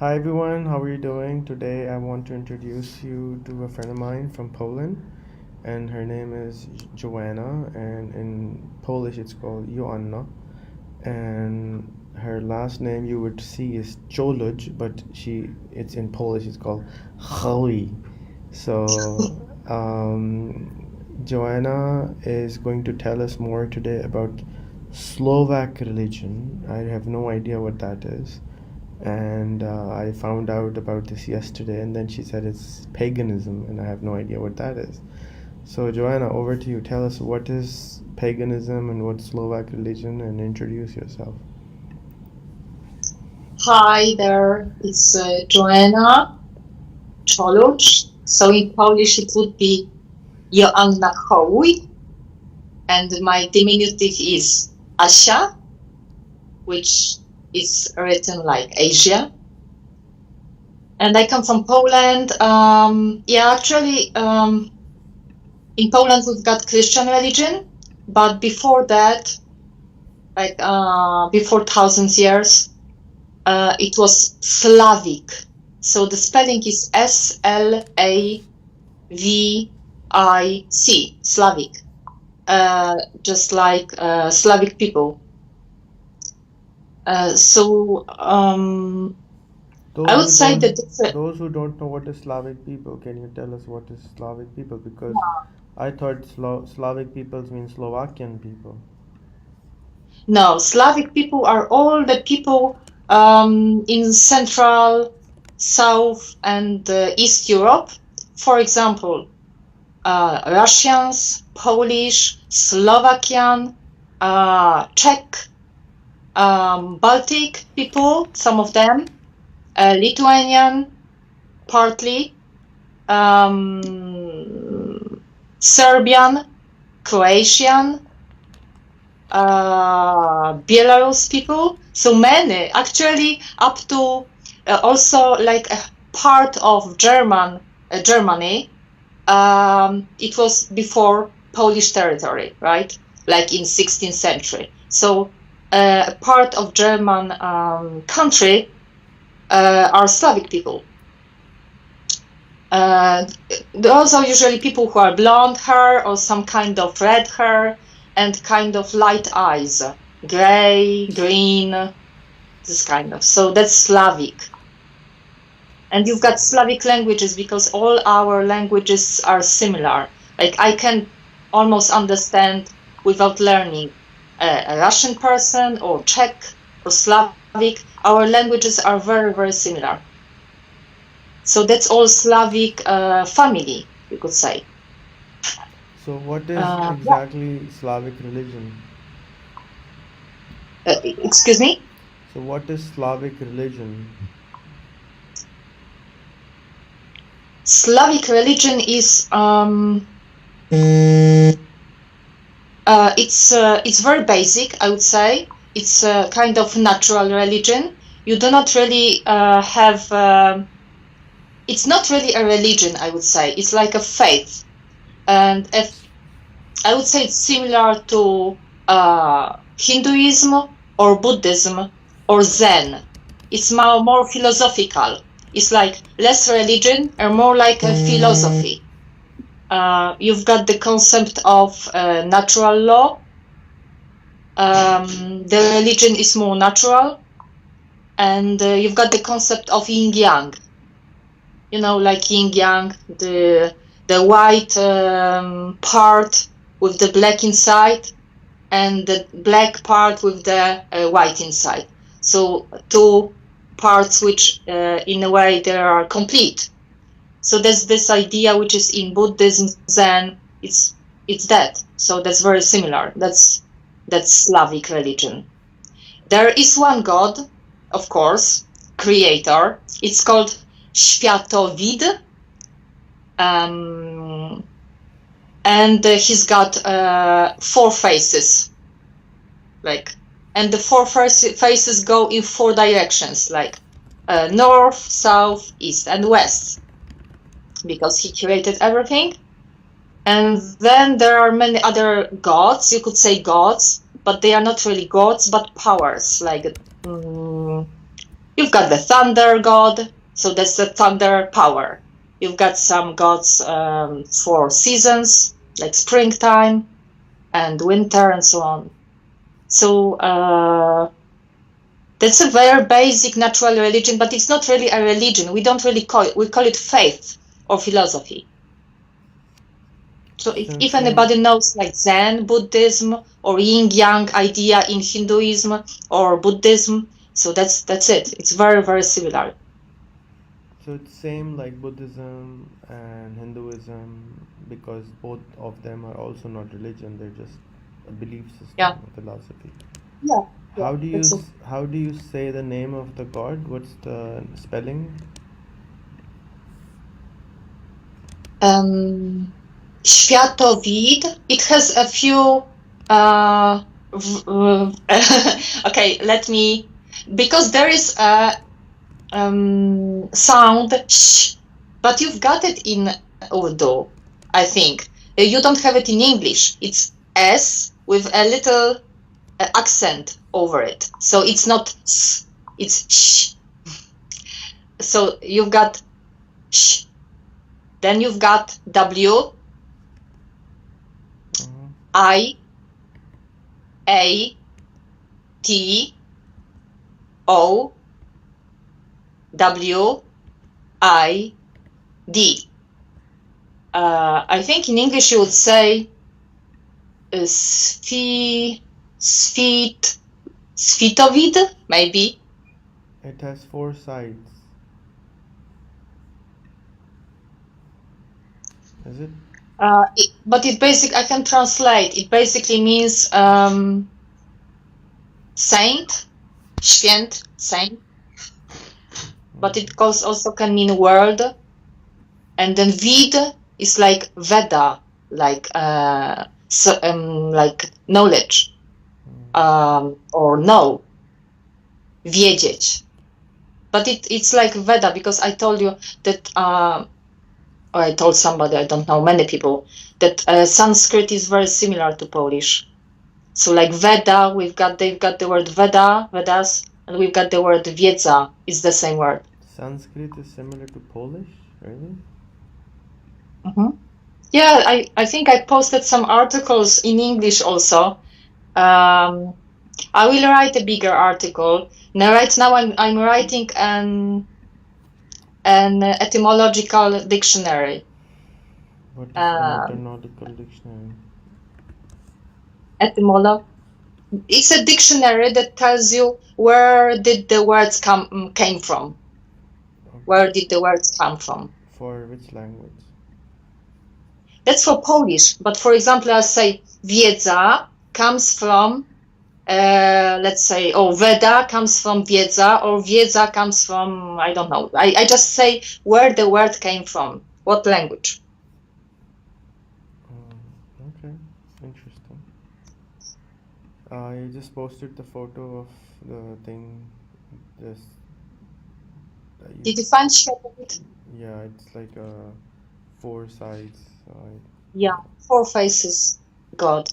Hi everyone, how are you doing? Today I want to introduce you to a friend of mine from Poland, and her name is Joanna, and in Polish it's called Joanna, and her last name you would see is Joluj, but it's in Polish it's called Choli. So Joanna is going to tell us more today about Slovak religion. I have no idea what that is, and I found out about this yesterday, and then she said it's paganism, and I have no idea what that is. So, Joanna, over to you. Tell us what is paganism and what's Slovak religion, and introduce yourself. Hi there, it's Joanna Choluch. So in Polish it would be Joanna Hołuj, and my diminutive is Asia, which is written like Asia. And I come from Poland. In Poland we've got Christian religion, but before that, before thousands years, it was Slavic. So the spelling is Slavic, Slavic, just like Slavic people. I would say that those who don't know what is Slavic people, can you tell us what is Slavic people? Because I thought Slavic peoples mean Slovakian people. No, Slavic people are all the people in Central, South, and East Europe. For example, Russians, Polish, Slovakian, Czech, Baltic people, some of them, Lithuanian, partly, Serbian, Croatian, Belarus people. So many, actually, up to also like a part of Germany. It was before Polish territory, right? Like in 16th century. So a part of German country are Slavic people. Those are usually people who are blonde hair or some kind of red hair and kind of light eyes, gray, green, this kind of. So that's Slavic. And you've got Slavic languages because all our languages are similar. Like I can almost understand without learning a Russian person or Czech or Slavic. Our languages are very, very similar. So that's all Slavic family, you could say. So what is exactly Slavic religion? Excuse me? So what is Slavic religion? Slavic religion is it's very basic, I would say. It's a kind of natural religion. You do not really have. It's not really a religion, I would say. It's like a faith, and I would say it's similar to Hinduism or Buddhism or Zen. It's more philosophical. It's like less religion and more like a philosophy. You've got the concept of natural law. The religion is more natural, and you've got the concept of yin yang. You know, like yin yang, the white part with the black inside, and the black part with the white inside. So two parts which in a way they are complete. So there's this idea which is in Buddhism, Zen, it's that. So that's very similar. That's Slavic religion. There is one God, of course, creator. It's called Światowid. And he's got 4 faces. And the 4 faces go in 4 directions, like north, south, east, and west, because he created everything. And then there are many other gods, you could say gods, but they are not really gods, but powers, like You've got the thunder god, so that's the thunder power. You've got some gods for seasons, like springtime and winter and so on. So that's a very basic natural religion, but it's not really a religion. We don't really call it, we call it faith or philosophy. So if anybody knows like Zen Buddhism or yin-yang idea in Hinduism or Buddhism, so that's it. It's very, very similar. So it's same like Buddhism and Hinduism, because both of them are also not religion, they're just a belief system, Yeah. a philosophy. Yeah. How do you that's it. how do you say the name of the god? What's the spelling? Światowid. It has a few. Okay, let me. Because there is a sound sh, but you've got it in Urdu, I think. You don't have it in English. It's S with a little accent over it. So it's not s, it's sh. So you've got sh. Then you've got W, I, A, T, O, W, I, D. I think in English you would say Svitovid, maybe. It has 4 sides. Is it? But it basically, I can translate. It basically means saint, święt, saint. But it also can mean world. And then vid is like Veda, like like knowledge, or know, wiedzieć. But it's like Veda, because I told you that, or I told somebody, I don't know, many people, that Sanskrit is very similar to Polish. So like Veda, they've got the word Veda, Vedas, and we've got the word wiedza. It's the same word. Sanskrit is similar to Polish, really? Yeah, I think I posted some articles in English also. I will write a bigger article. Now, right now I'm writing an etymological dictionary. What is an etymological dictionary? It's a dictionary that tells you where did the words came from. Okay. Where did the words come from? For which language? That's for Polish. But for example, I'll say wiedza comes from, let's say, Veda comes from wiedza, or wiedza comes from, I don't know. I just say where the word came from, what language. Okay, interesting. I just posted the photo of the thing. Did you find it? Yeah, it's like 4 sides. Yeah, 4 faces God.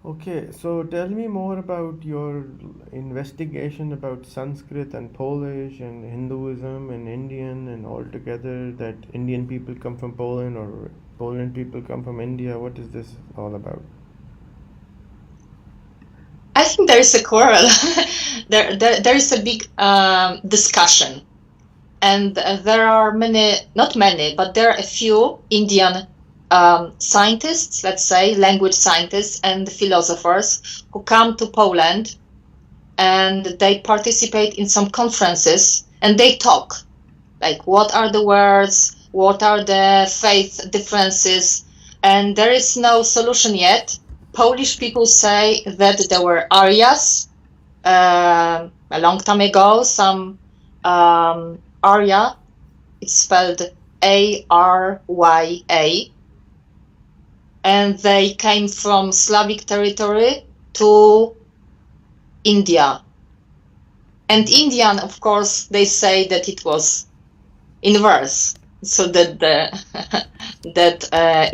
Okay, so tell me more about your investigation about Sanskrit and Polish and Hinduism and Indian and all together, that Indian people come from Poland or Poland people come from India. What is this all about? I think there is a quarrel. there is a big discussion. And there are not many, but there are a few Indian scientists, let's say, language scientists and philosophers who come to Poland, and they participate in some conferences, and they talk, like what are the words, what are the faith differences, and there is no solution yet. Polish people say that there were Aryas a long time ago, some Arya, it's spelled Arya, and they came from Slavic territory to India. And Indian, of course, they say that it was inverse, so that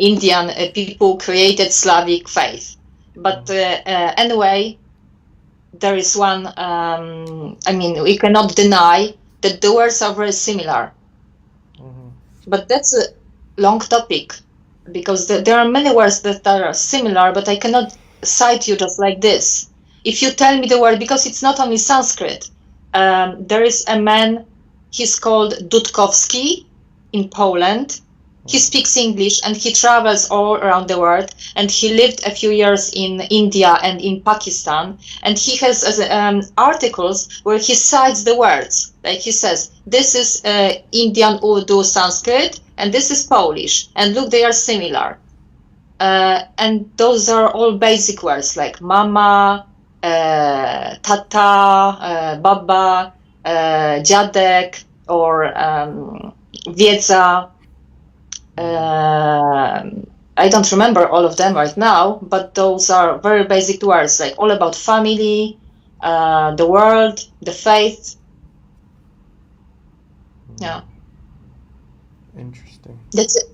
Indian people created Slavic faith. But anyway, there is one, we cannot deny that the words are very similar. But that's a long topic, because there are many words that are similar, but I cannot cite you just like this. If you tell me the word, because it's not only Sanskrit, there is a man, he's called Dudkowski in Poland. He speaks English and he travels all around the world, and he lived a few years in India and in Pakistan, and he has articles where he cites the words, like he says, this is Indian Urdu Sanskrit and this is Polish, and look, they are similar. And those are all basic words like mama, tata, baba, dziadek, or wiedza. I don't remember all of them right now, but those are very basic words, like all about family, the world, the faith. Yeah. Interesting. That's it.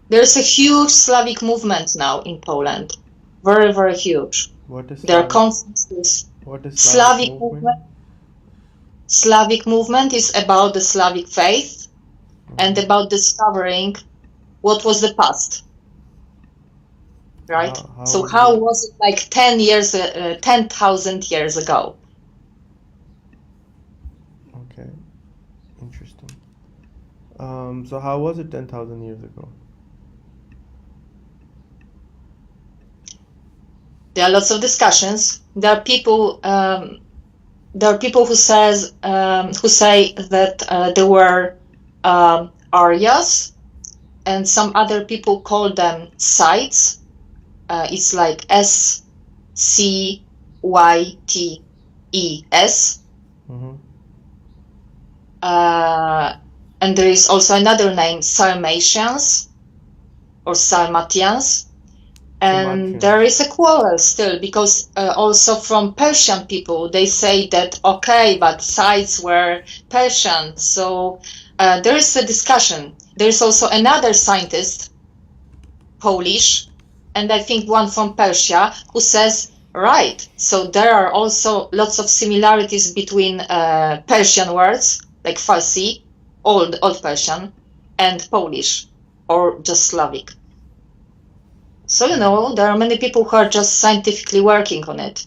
There's a huge Slavic movement now in Poland. Very, very huge. What is There are conferences. What is Slavic movement? Slavic movement is about the Slavic faith and about discovering what was the past, right? How was it like 10,000 years ago? Okay, interesting. So how was it 10,000 years ago? There are lots of discussions. There are people who say that there were Aryas, and some other people call them sites. It's like SCYTES. And there is also another name, Sarmatians or Sarmatians. And there is a quarrel still, because also from Persian people, they say that, okay, but sites were Persian. So there is a discussion. There is also another scientist, Polish, and I think one from Persia, who says, right, so there are also lots of similarities between Persian words, like Farsi, Old Persian, and Polish, or just Slavic. So, there are many people who are just scientifically working on it.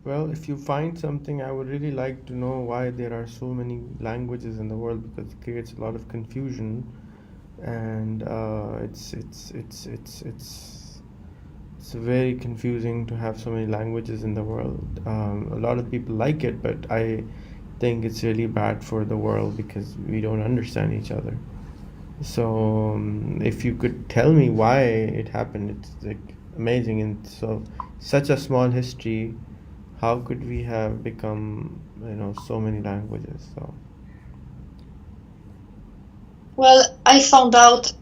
Well, if you find something, I would really like to know why there are so many languages in the world, because it creates a lot of confusion, and it's very confusing to have so many languages in the world. A lot of people like it, but I think it's really bad for the world because we don't understand each other. So if you could tell me why it happened, it's like amazing. And so such a small history, how could we have become so many languages? So well, I found out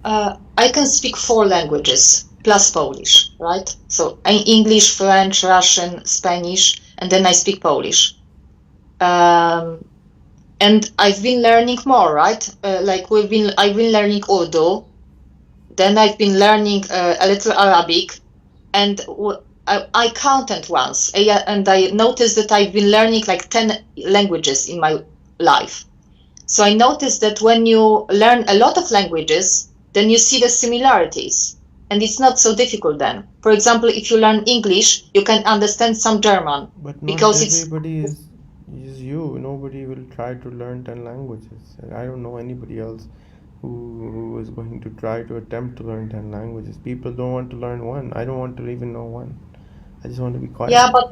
I can speak 4 languages plus Polish, right? So English, French, Russian, Spanish, and then I speak Polish. And I've been learning more, right? I've been learning Urdu, then I've been learning a little Arabic, and I counted once, and I noticed that I've been learning like 10 languages in my life. So I noticed that when you learn a lot of languages, then you see the similarities, and it's not so difficult then. For example, if you learn English, you can understand some German. But not because everybody is you. Nobody will try to learn 10 languages. I don't know anybody else who is going to try to attempt to learn 10 languages. People don't want to learn one. I don't want to even know one. I just want to be quiet. Yeah, but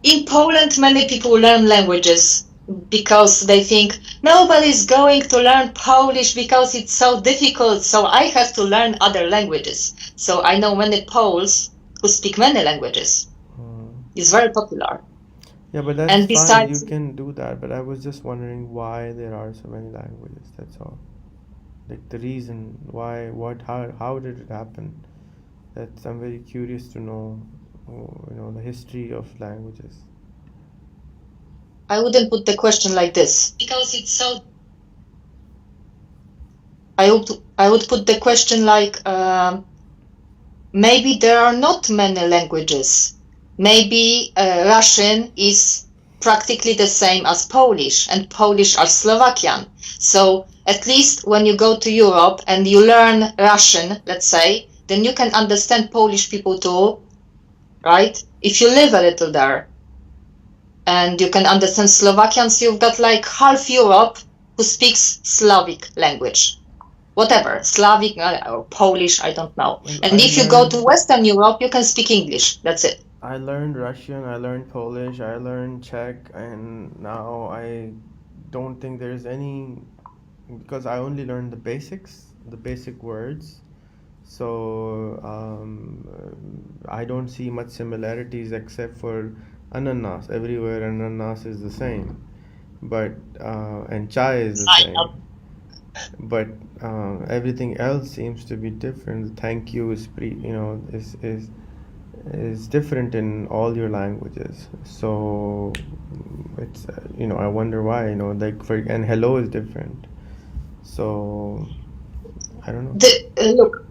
in Poland, many people learn languages because they think nobody's going to learn Polish because it's so difficult, so I have to learn other languages. So I know many Poles who speak many languages. It's very popular. Yeah, but that's And fine. besides, You can do that. But I was just wondering why there are so many languages. That's all. Like the reason why, how did it happen? I'm very curious to know, the history of languages. I wouldn't put the question like this. Because it's so... I would put the question like, maybe there are not many languages. Maybe Russian is practically the same as Polish, and Polish are Slovakian. So at least when you go to Europe and you learn Russian, let's say, then you can understand Polish people too, right? If you live a little there. And you can understand Slovakians, you've got like half Europe who speaks Slavic language. Whatever, Slavic or Polish, I don't know. Well, And if you go to Western Europe, you can speak English. That's it. I learned Russian, I learned Polish, I learned Czech, and now I don't think there's any, because I only learned the basics, the basic words. So I don't see much similarities except for ananas. Everywhere ananas is the same, but and chai is the I same. know. But everything else seems to be different. Thank you is is different in all your languages. So it's I wonder why, like and hello is different. So I don't know. Look,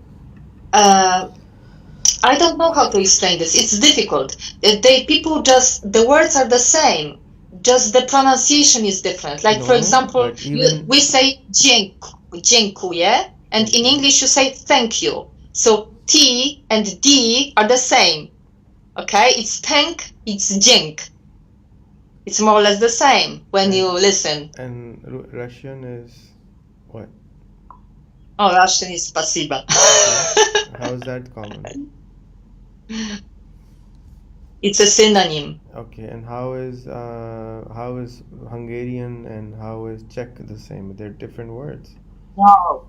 I don't know how to explain this. It's difficult. The words are the same, just the pronunciation is different. Like, for No, example, but even we say dziękuję, and in English you say thank you. So T and D are the same. Okay, it's thank, it's dzięk. It's more or less the same when you listen. and Russian is what? Oh, Russian is spasiba. How is that common? It's a synonym. Okay, and how is Hungarian and how is Czech the same? They're different words. Wow.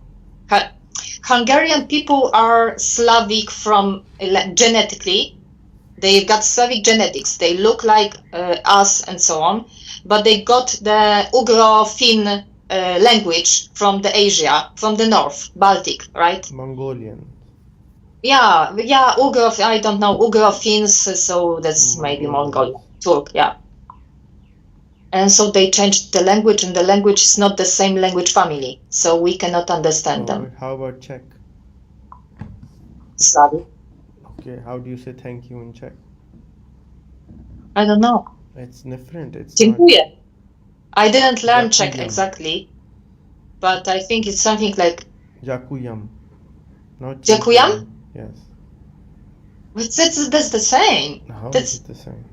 Hungarian people are Slavic from genetically. They've got Slavic genetics. They look like us and so on, but they got the Ugro-Finn language from the Asia, from the north, Baltic, right? Mongolian. Yeah, Ugro, I don't know, Ugro-Finns, so that's maybe Mongolian, Turk, yeah. And so they changed the language, and the language is not the same language family, so we cannot understand them. How about Czech? Slavic. Okay, how do you say thank you in Czech? I don't know. It's different. It's Dziękuję. I didn't learn Czech Dziękuję. exactly, but I think it's something like Dziękuję. Not Dziękuję? Yes. That's the same. How That's is it the same?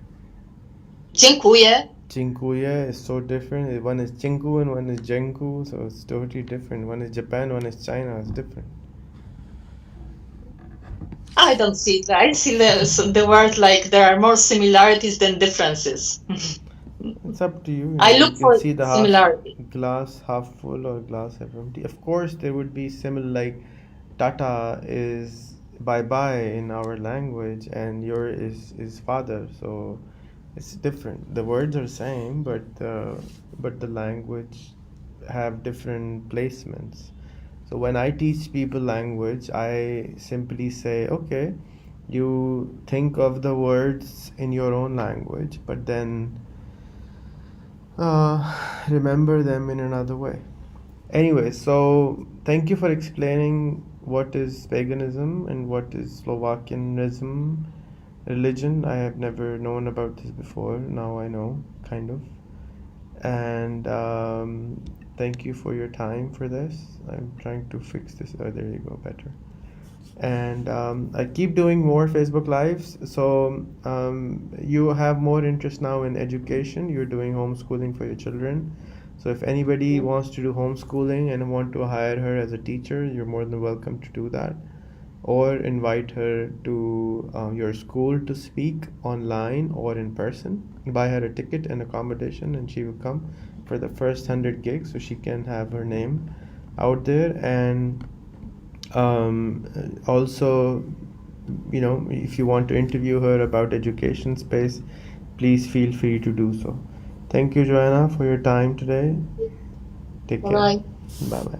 Dziękuję. Dziękuję is so different. One is Chinku and one is Jenku, so it's totally different. One is Japan, one is China. It's different. I don't see it. I see the word like there are more similarities than differences. It's up to you. I You look can for see the similarity. glass half full or glass half empty. Of course, there would be similar, like Tata is bye-bye in our language and your is father, so it's different. The words are same, but the language have different placements. So when I teach people language, I simply say, okay, you think of the words in your own language, but then remember them in another way. Anyway, so thank you for explaining what is paganism and what is Slovakianism religion. I have never known about this before. Now I know, kind of. And thank you for your time for this. I'm trying to fix this. Oh, there you go, better. And I keep doing more Facebook Lives. So you have more interest now in education. You're doing homeschooling for your children. So if anybody wants to do homeschooling and want to hire her as a teacher, you're more than welcome to do that. Or invite her to your school to speak online or in person. Buy her a ticket and accommodation, and she will come for the first 100 gigs so she can have her name out there. And also, if you want to interview her about education space, please feel free to do so. Thank you, Joanna, for your time today. Take care. Bye. Bye bye.